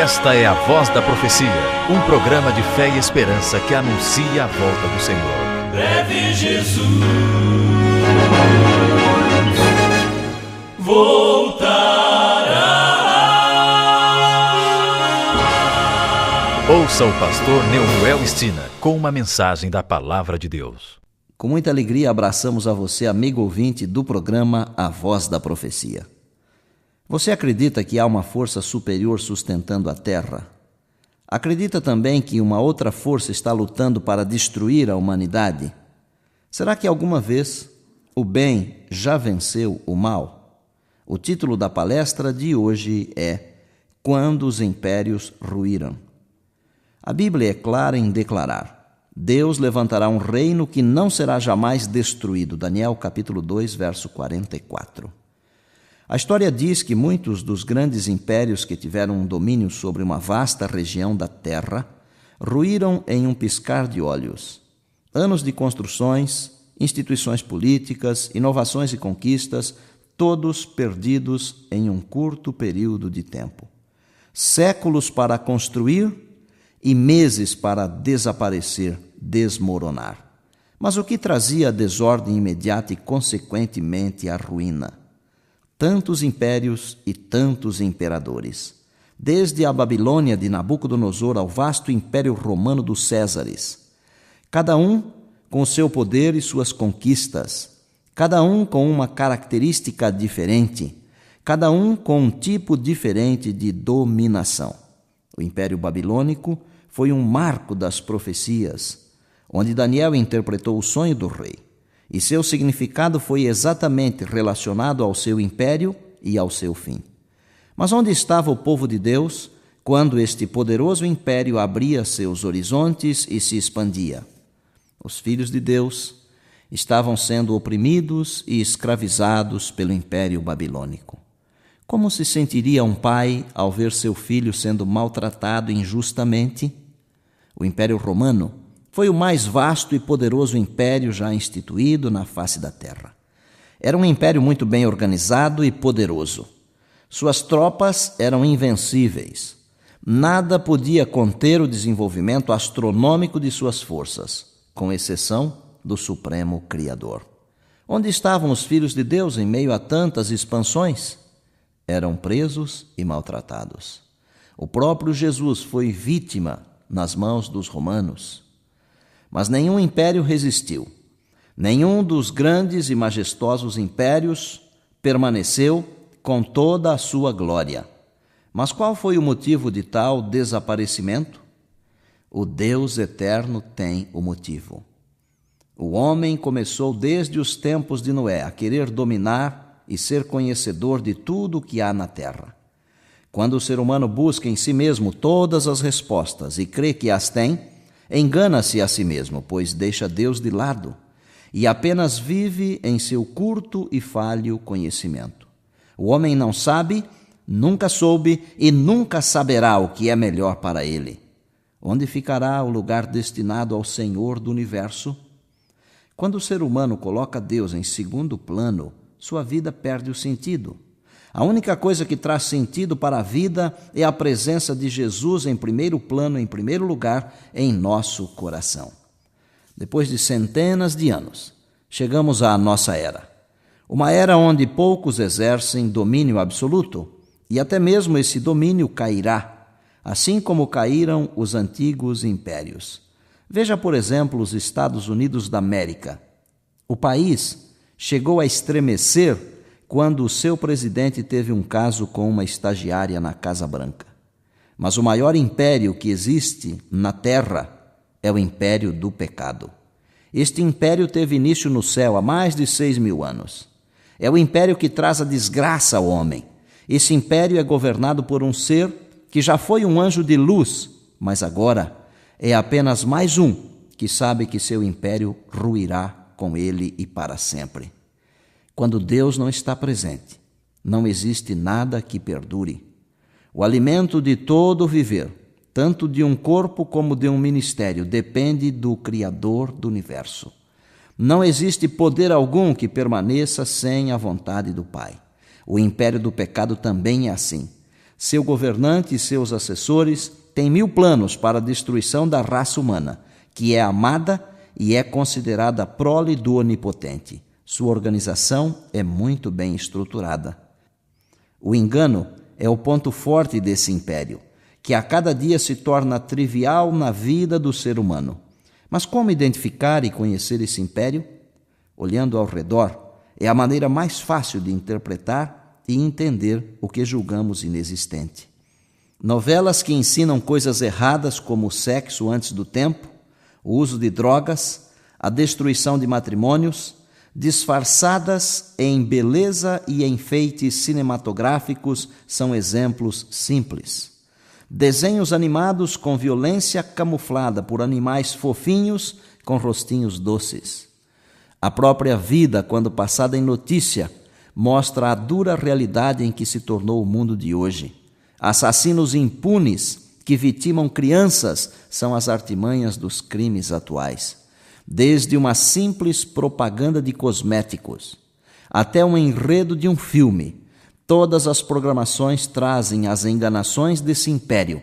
Esta é a Voz da Profecia, um programa de fé e esperança que anuncia a volta do Senhor. Breve Jesus voltará. Ouça o pastor Neuruel Estina com uma mensagem da Palavra de Deus. Com muita alegria abraçamos a você, amigo ouvinte do programa A Voz da Profecia. Você acredita que há uma força superior sustentando a terra? Acredita também que uma outra força está lutando para destruir a humanidade? Será que alguma vez o bem já venceu o mal? O título da palestra de hoje é Quando os Impérios Ruíram. A Bíblia é clara em declarar: Deus levantará um reino que não será jamais destruído. Daniel capítulo 2, verso 44. A história diz que muitos dos grandes impérios que tiveram um domínio sobre uma vasta região da terra ruíram em um piscar de olhos. Anos de construções, instituições políticas, inovações e conquistas, todos perdidos em um curto período de tempo. Séculos para construir e meses para desaparecer, desmoronar. Mas o que trazia a desordem imediata e, consequentemente, a ruína? Tantos impérios e tantos imperadores. Desde a Babilônia de Nabucodonosor ao vasto império romano dos Césares. Cada um com seu poder e suas conquistas. Cada um com uma característica diferente. Cada um com um tipo diferente de dominação. O Império Babilônico foi um marco das profecias, onde Daniel interpretou o sonho do rei. E seu significado foi exatamente relacionado ao seu império e ao seu fim. Mas onde estava o povo de Deus quando este poderoso império abria seus horizontes e se expandia? Os filhos de Deus estavam sendo oprimidos e escravizados pelo império babilônico. Como se sentiria um pai ao ver seu filho sendo maltratado injustamente? O Império Romano foi o mais vasto e poderoso império já instituído na face da terra. Era um império muito bem organizado e poderoso. Suas tropas eram invencíveis. Nada podia conter o desenvolvimento astronômico de suas forças, com exceção do Supremo Criador. Onde estavam os filhos de Deus em meio a tantas expansões? Eram presos e maltratados. O próprio Jesus foi vítima nas mãos dos romanos. Mas nenhum império resistiu. Nenhum dos grandes e majestosos impérios permaneceu com toda a sua glória. Mas qual foi o motivo de tal desaparecimento? O Deus eterno tem o motivo. O homem começou desde os tempos de Noé a querer dominar e ser conhecedor de tudo o que há na terra. Quando o ser humano busca em si mesmo todas as respostas e crê que as tem, engana-se a si mesmo, pois deixa Deus de lado e apenas vive em seu curto e falho conhecimento. O homem não sabe, nunca soube e nunca saberá o que é melhor para ele. Onde ficará o lugar destinado ao Senhor do universo? Quando o ser humano coloca Deus em segundo plano, sua vida perde o sentido. A única coisa que traz sentido para a vida é a presença de Jesus em primeiro plano, em primeiro lugar, em nosso coração. Depois de centenas de anos, chegamos à nossa era. Uma era onde poucos exercem domínio absoluto, e até mesmo esse domínio cairá, assim como caíram os antigos impérios. Veja, por exemplo, os Estados Unidos da América. O país chegou a estremecer quando o seu presidente teve um caso com uma estagiária na Casa Branca. Mas o maior império que existe na terra é o império do pecado. Este império teve início no céu há mais de 6.000 anos. É o império que traz a desgraça ao homem. Esse império é governado por um ser que já foi um anjo de luz, mas agora é apenas mais um que sabe que seu império ruirá com ele e para sempre. Quando Deus não está presente, não existe nada que perdure. O alimento de todo o viver, tanto de um corpo como de um ministério, depende do Criador do universo. Não existe poder algum que permaneça sem a vontade do Pai. O império do pecado também é assim. Seu governante e seus assessores têm 1000 planos para a destruição da raça humana, que é amada e é considerada a prole do Onipotente. Sua organização é muito bem estruturada. O engano é o ponto forte desse império, que a cada dia se torna trivial na vida do ser humano. Mas como identificar e conhecer esse império? Olhando ao redor, é a maneira mais fácil de interpretar e entender o que julgamos inexistente. Novelas que ensinam coisas erradas como o sexo antes do tempo, o uso de drogas, a destruição de matrimônios, disfarçadas em beleza e enfeites cinematográficos, são exemplos simples. Desenhos animados com violência camuflada por animais fofinhos com rostinhos doces. A própria vida, quando passada em notícia, mostra a dura realidade em que se tornou o mundo de hoje. Assassinos impunes que vitimam crianças são as artimanhas dos crimes atuais. Desde uma simples propaganda de cosméticos até um enredo de um filme, todas as programações trazem as enganações desse império,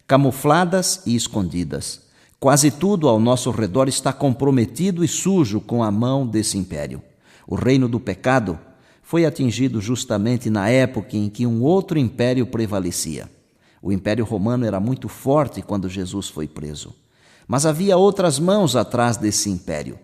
camufladas e escondidas. Quase tudo ao nosso redor está comprometido e sujo com a mão desse império. O reino do pecado foi atingido justamente na época em que um outro império prevalecia. O Império Romano era muito forte quando Jesus foi preso. Mas havia outras mãos atrás desse império.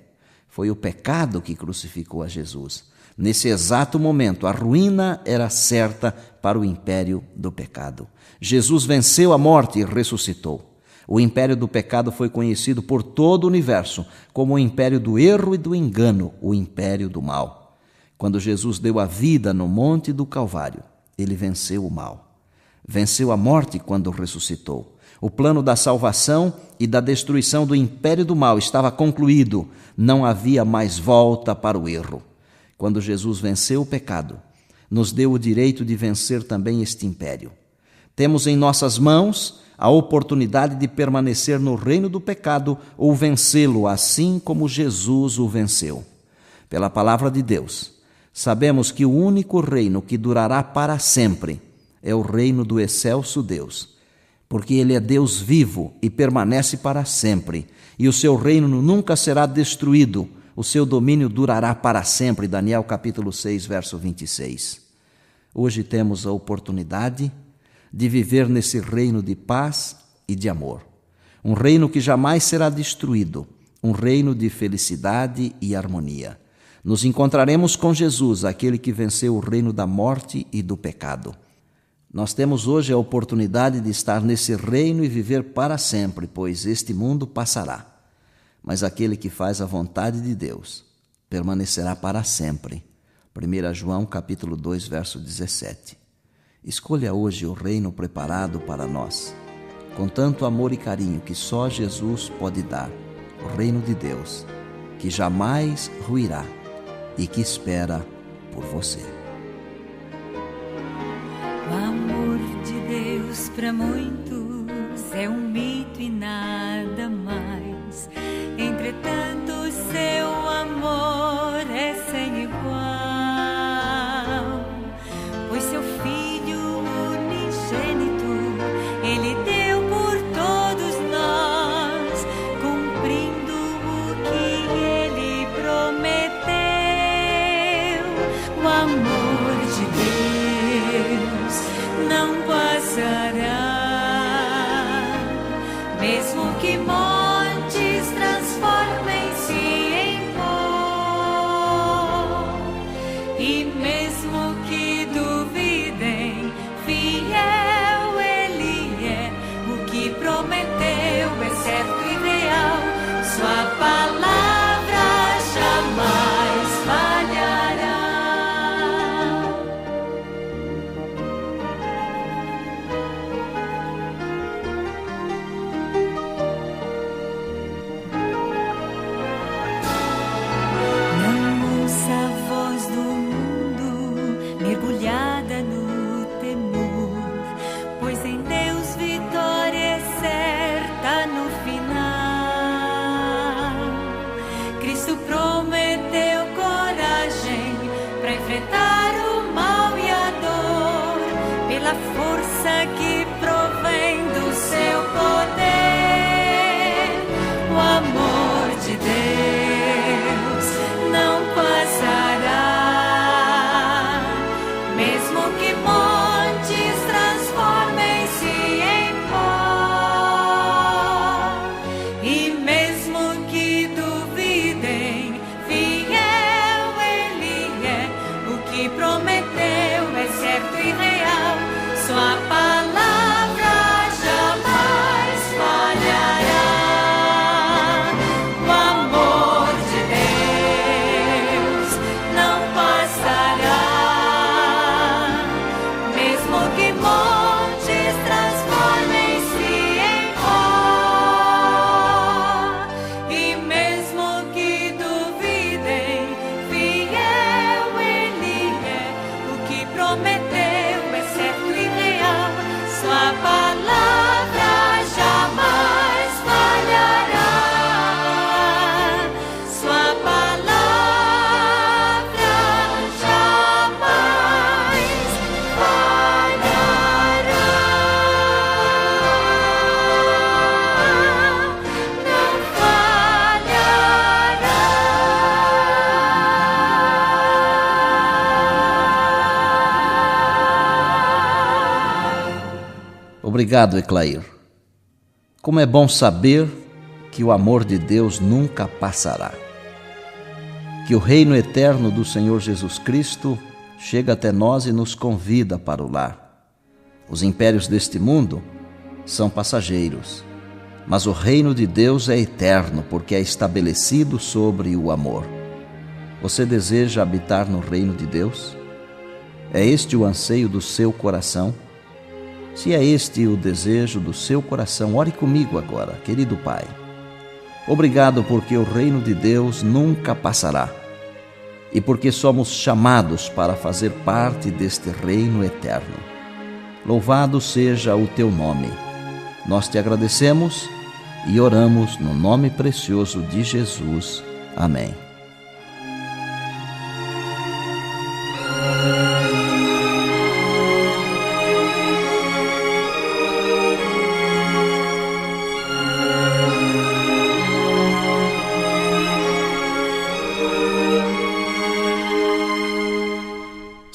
Foi o pecado que crucificou a Jesus. Nesse exato momento, a ruína era certa para o império do pecado. Jesus venceu a morte e ressuscitou. O império do pecado foi conhecido por todo o universo como o império do erro e do engano, o império do mal. Quando Jesus deu a vida no Monte do Calvário, ele venceu o mal. Venceu a morte quando ressuscitou. O plano da salvação e da destruição do império do mal estava concluído. Não havia mais volta para o erro. Quando Jesus venceu o pecado, nos deu o direito de vencer também este império. Temos em nossas mãos a oportunidade de permanecer no reino do pecado ou vencê-lo, assim como Jesus o venceu. Pela palavra de Deus, sabemos que o único reino que durará para sempre é o reino do excelso Deus, porque Ele é Deus vivo e permanece para sempre, e o seu reino nunca será destruído, o seu domínio durará para sempre. Daniel capítulo 6, verso 26. Hoje temos a oportunidade de viver nesse reino de paz e de amor, um reino que jamais será destruído, um reino de felicidade e harmonia. Nos encontraremos com Jesus, aquele que venceu o reino da morte e do pecado. Nós temos hoje a oportunidade de estar nesse reino e viver para sempre, pois este mundo passará. Mas aquele que faz a vontade de Deus permanecerá para sempre. 1 João capítulo 2, verso 17. Escolha hoje o reino preparado para nós, com tanto amor e carinho que só Jesus pode dar, o reino de Deus, que jamais ruirá e que espera por você. O amor de Deus para muitos é um mito e nada mais. Entretanto, seu amor é sem igual, pois seu Filho unigênito Ele deu por todos nós, cumprindo o que Ele prometeu. O amor de Deus não passará, mesmo que montes transformem-se em pó, e mesmo que duvidem, fiel Ele é. O que prometeu é certo e real, sua palavra jamais falhará. Mergulhada no temor, pois em Deus vitória é certa no final. Cristo prometeu coragem para enfrentar o mal e a dor, pela força Obrigado, Eclair. Como é bom saber que o amor de Deus nunca passará. Que o reino eterno do Senhor Jesus Cristo chega até nós e nos convida para o lar. Os impérios deste mundo são passageiros, mas o reino de Deus é eterno, porque é estabelecido sobre o amor. Você deseja habitar no reino de Deus? É este o anseio do seu coração? Se é este o desejo do seu coração, ore comigo agora, querido Pai. Obrigado porque o reino de Deus nunca passará e porque somos chamados para fazer parte deste reino eterno. Louvado seja o teu nome. Nós te agradecemos e oramos no nome precioso de Jesus. Amém.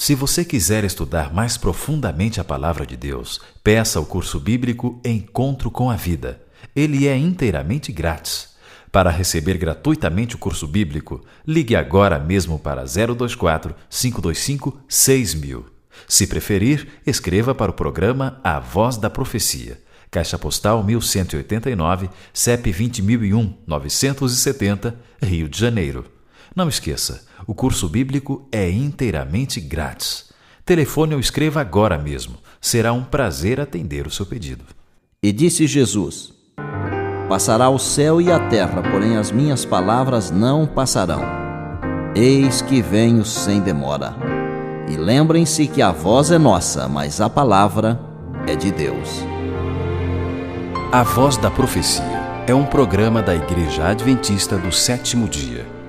Se você quiser estudar mais profundamente a Palavra de Deus, peça o curso bíblico Encontro com a Vida. Ele é inteiramente grátis. Para receber gratuitamente o curso bíblico, ligue agora mesmo para 024 525 6000. Se preferir, escreva para o programa A Voz da Profecia. Caixa Postal 1189, CEP 20001 970, Rio de Janeiro. Não esqueça, o curso bíblico é inteiramente grátis. Telefone ou escreva agora mesmo. Será um prazer atender o seu pedido. E disse Jesus: Passará o céu e a terra, porém as minhas palavras não passarão. Eis que venho sem demora. E lembrem-se que a voz é nossa, mas a palavra é de Deus. A Voz da Profecia é um programa da Igreja Adventista do Sétimo Dia.